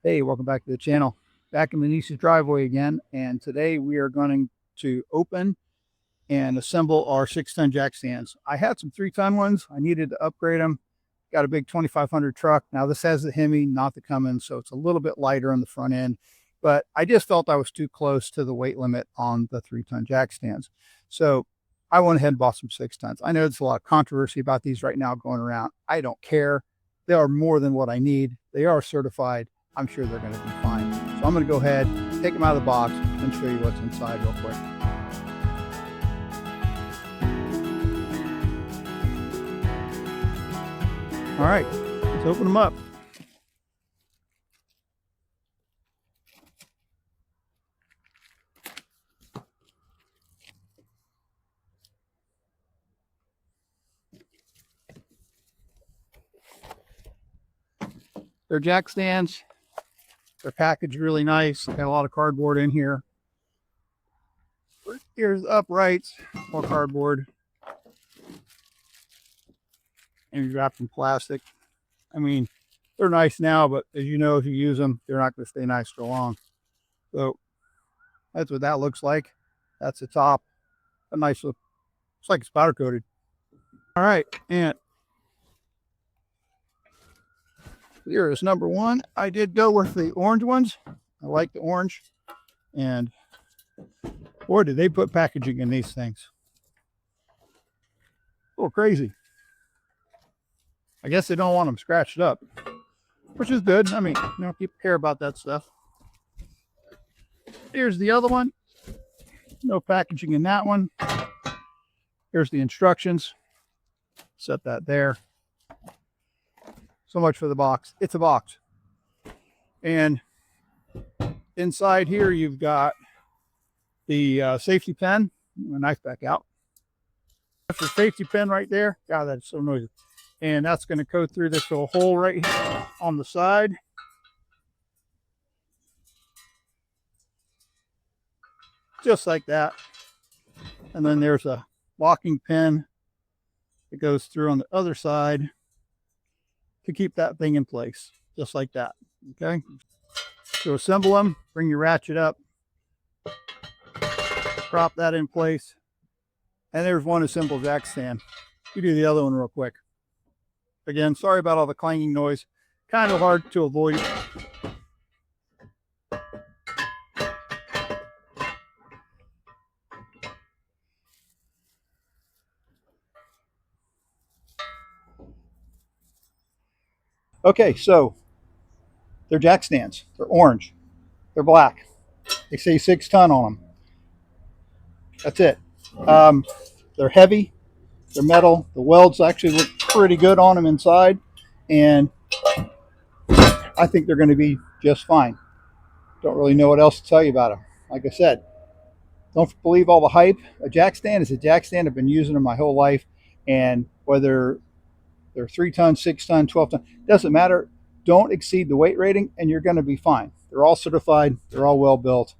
Hey, welcome back to the channel. Back in the niece's driveway again, and today we are going to open and assemble our 6-ton jack stands. I had some 3-ton ones. I needed to upgrade them. Got a big 2500 truck. Now this has the Hemi, not the Cummins, so it's a little bit lighter on the front end, but I just felt I was too close to the weight limit on the 3-ton jack stands. So I went ahead and bought some 6-tons. I know there's a lot of controversy about these right now going around. I don't care. They are more than what I need. They are certified. I'm sure they're going to be fine. So I'm going to go ahead, take them out of the box, and show you what's inside real quick. All right, let's open them up. They're jack stands. They're packaged really nice. Got a lot of cardboard in here. Here's the uprights, all cardboard. And wrapped in plastic. I mean, they're nice now, but as you know, if you use them, they're not going to stay nice for long. So that's what that looks like. That's the top. A nice look. It's like it's powder coated. All right, and here is number one. I did go with the orange ones. I like the orange. And boy, did they put packaging in these things. A little crazy. I guess they don't want them scratched up, which is good. I mean, people care about that stuff. Here's the other one. No packaging in that one. Here's the instructions. Set that there. So much for the box. It's a box. And inside here, you've got the safety pin. My knife back out. That's the safety pin right there. God, that's so noisy. And that's going to go through this little hole right here on the side. Just like that. And then there's a locking pin that goes through on the other side to keep that thing in place, just like that. Okay. So assemble them, bring your ratchet up, prop that in place. And there's one assembled jack stand. You do the other one real quick. Again, sorry about all the clanging noise. Kind of hard to avoid. Okay, so they're jack stands. They're orange. They're black. They say 6-ton on them. That's it. They're heavy. They're metal. The welds actually look pretty good on them inside. And I think they're going to be just fine. Don't really know what else to tell you about them. Like I said, don't believe all the hype. A jack stand is a jack stand. I've been using them my whole life. And whether they're 3-ton, 6-ton, 12-ton, doesn't matter. Don't exceed the weight rating and you're going to be fine. They're all certified. They're all well built.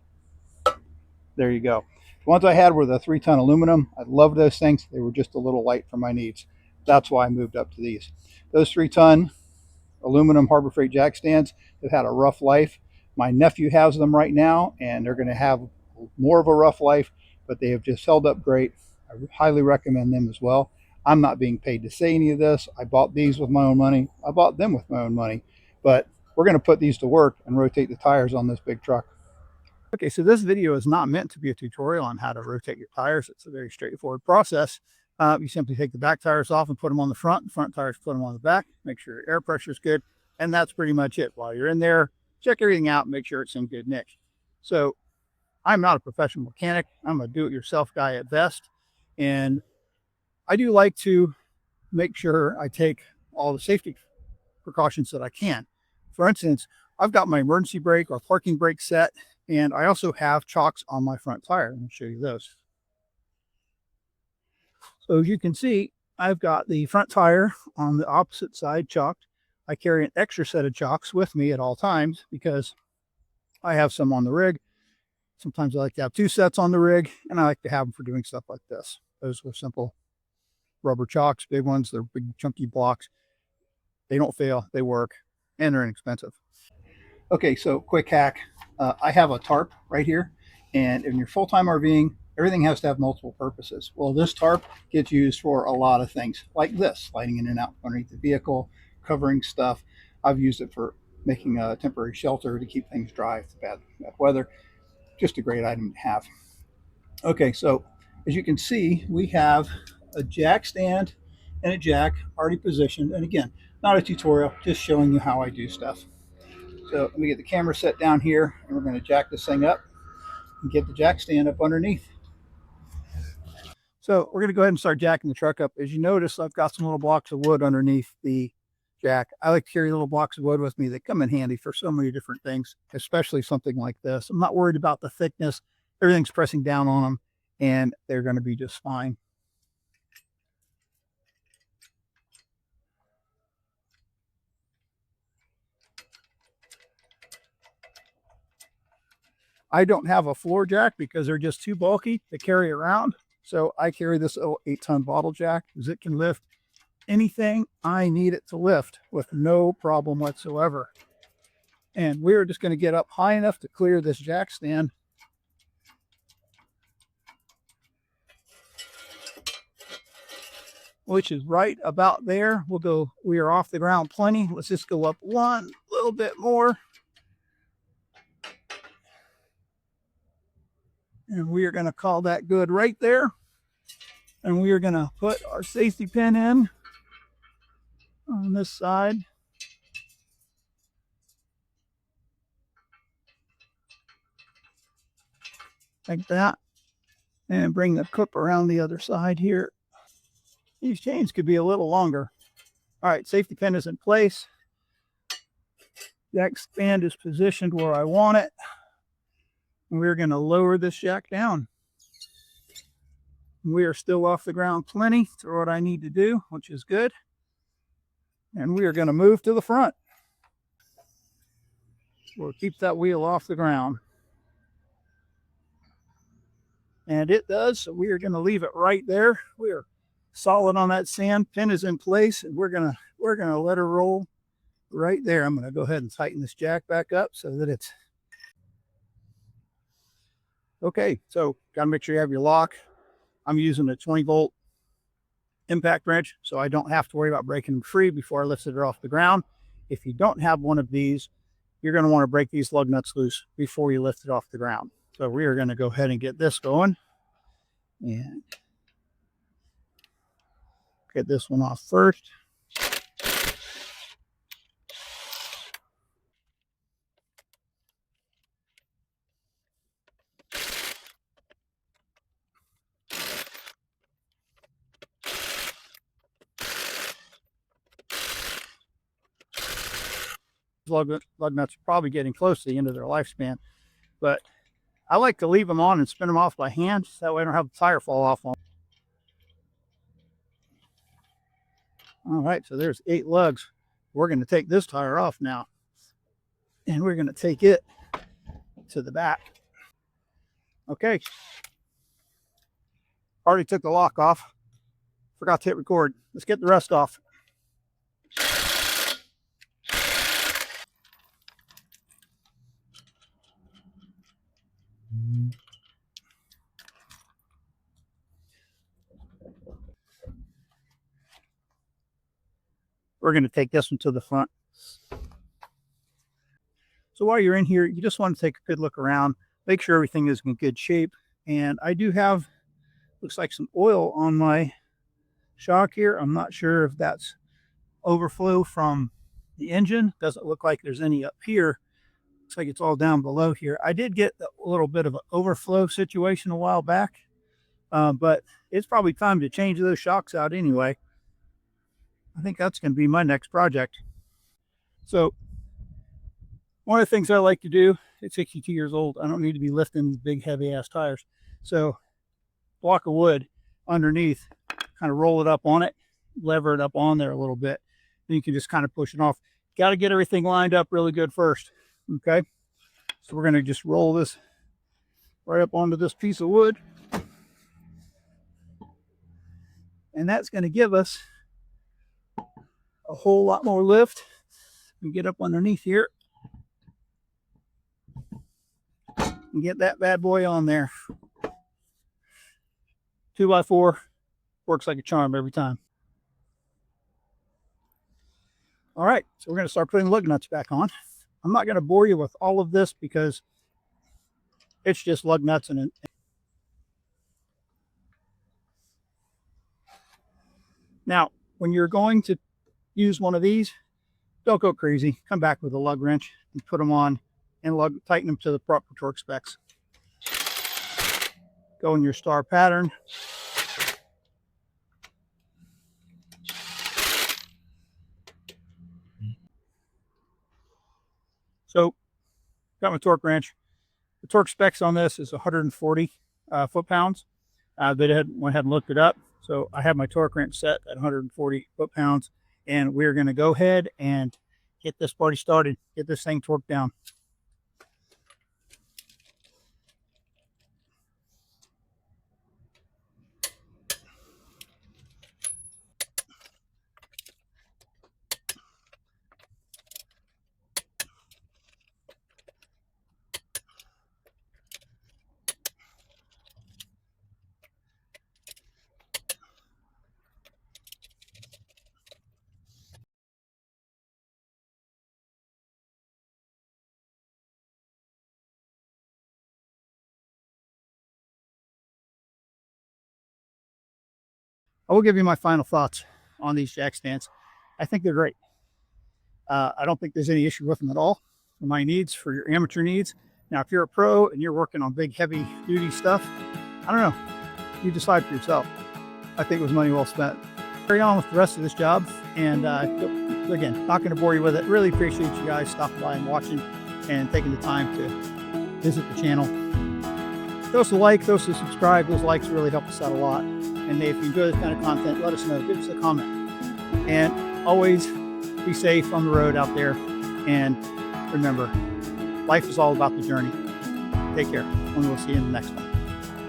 There you go. The ones I had were the 3-ton aluminum. I love those things. They were just a little light for my needs. That's why I moved up to these. Those 3-ton aluminum Harbor Freight jack stands have had a rough life. My nephew has them right now, and they're going to have more of a rough life, but they have just held up great. I highly recommend them as well. I'm not being paid to say any of this. I bought these with my own money. I bought them with my own money, but we're going to put these to work and rotate the tires on this big truck. Okay, so this video is not meant to be a tutorial on how to rotate your tires. It's a very straightforward process. You simply take the back tires off and put them on the front tires, put them on the back, make sure your air pressure is good. And that's pretty much it. While you're in there, check everything out, make sure it's in good nick. So I'm not a professional mechanic. I'm a do-it-yourself guy at best. And I do like to make sure I take all the safety precautions that I can. For instance, I've got my emergency brake or parking brake set, and I also have chocks on my front tire. Let me show you those. So as you can see, I've got the front tire on the opposite side chalked. I carry an extra set of chocks with me at all times because I have some on the rig. Sometimes I like to have 2 sets on the rig, and I like to have them for doing stuff like this. Those are simple rubber chocks, big ones. They're big chunky blocks. They don't fail, they work, and they're inexpensive. Okay, so quick hack. I have a tarp right here, and in your full-time RVing, everything has to have multiple purposes. Well, this tarp gets used for a lot of things, like this, sliding in and out underneath the vehicle, covering stuff. I've used it for making a temporary shelter to keep things dry if it's bad weather. Just a great item to have. Okay, so as you can see, we have a jack stand and a jack already positioned. And again, not a tutorial, just showing you how I do stuff. So let me get the camera set down here, and we're going to jack this thing up and get the jack stand up underneath. So we're going to go ahead and start jacking the truck up. As you notice, I've got some little blocks of wood underneath the jack. I like to carry little blocks of wood with me. They come in handy for so many different things, especially something like this. I'm not worried about the thickness. Everything's pressing down on them, and they're going to be just fine. I don't have a floor jack because they're just too bulky to carry around. So I carry this 8-ton bottle jack because it can lift anything I need it to lift with no problem whatsoever. And we're just going to get up high enough to clear this jack stand. Which is right about there. We are off the ground plenty. Let's just go up one little bit more. And we are going to call that good right there. And we are going to put our safety pin in on this side. Like that. And bring the clip around the other side here. These chains could be a little longer. All right, safety pin is in place. Jack stand is positioned where I want it. And we're going to lower this jack down. We are still off the ground plenty for what I need to do, which is good. And we are going to move to the front. We'll keep that wheel off the ground. And it does, so we are going to leave it right there. We are solid on that sand. Pin is in place, and we're gonna let her roll right there. I'm going to go ahead and tighten this jack back up so that it's okay. So got to make sure you have your lock. I'm using a 20-volt impact wrench, so I don't have to worry about breaking them free before I lift it off the ground. If you don't have one of these, you're going to want to break these lug nuts loose before you lift it off the ground. So we are going to go ahead and get this going and get this one off first. Lug nuts are probably getting close to the end of their lifespan, but I like to leave them on and spin them off by hand. So that way I don't have the tire fall off on them. All right, so there's 8 lugs. We're going to take this tire off now, and we're going to take it to the back. Okay. Already took the lock off. Forgot to hit record. Let's get the rest off. We're going to take this one to the front. So while you're in here, you just want to take a good look around, make sure everything is in good shape. And I do have, looks like some oil on my shock here. I'm not sure if that's overflow from the engine. Doesn't look like there's any up here. Looks like it's all down below here. I did get a little bit of an overflow situation a while back, but it's probably time to change those shocks out anyway. I think that's going to be my next project. So one of the things I like to do at 62 years old, I don't need to be lifting big heavy ass tires. So block of wood underneath, kind of roll it up on it, lever it up on there a little bit. Then you can just kind of push it off. Got to get everything lined up really good first. Okay. So we're going to just roll this right up onto this piece of wood. And that's going to give us a whole lot more lift. We get up underneath here. and get that bad boy on there. 2x4 works like a charm every time. All right, so we're going to start putting lug nuts back on. I'm not going to bore you with all of this because it's just lug nuts and now when you're going to use one of these, don't go crazy. Come back with a lug wrench and put them on and tighten them to the proper torque specs. Go in your star pattern. So got my torque wrench. The torque specs on this is 140 foot-pounds. They went ahead and looked it up. So I have my torque wrench set at 140 foot-pounds, and we're going to go ahead and get this party started, get this thing torqued down. I will give you my final thoughts on these jack stands. I think they're great. I don't think there's any issue with them at all for my needs, for your amateur needs. Now, if you're a pro and you're working on big, heavy duty stuff, I don't know. You decide for yourself. I think it was money well spent. Carry on with the rest of this job. And again, not going to bore you with it. Really appreciate you guys stopping by and watching and taking the time to visit the channel. Throw us a like, throw us a subscribe. Those likes really help us out a lot. And if you enjoy this kind of content, let us know. Give us a comment. And always be safe on the road out there. And remember, life is all about the journey. Take care, and we'll see you in the next one.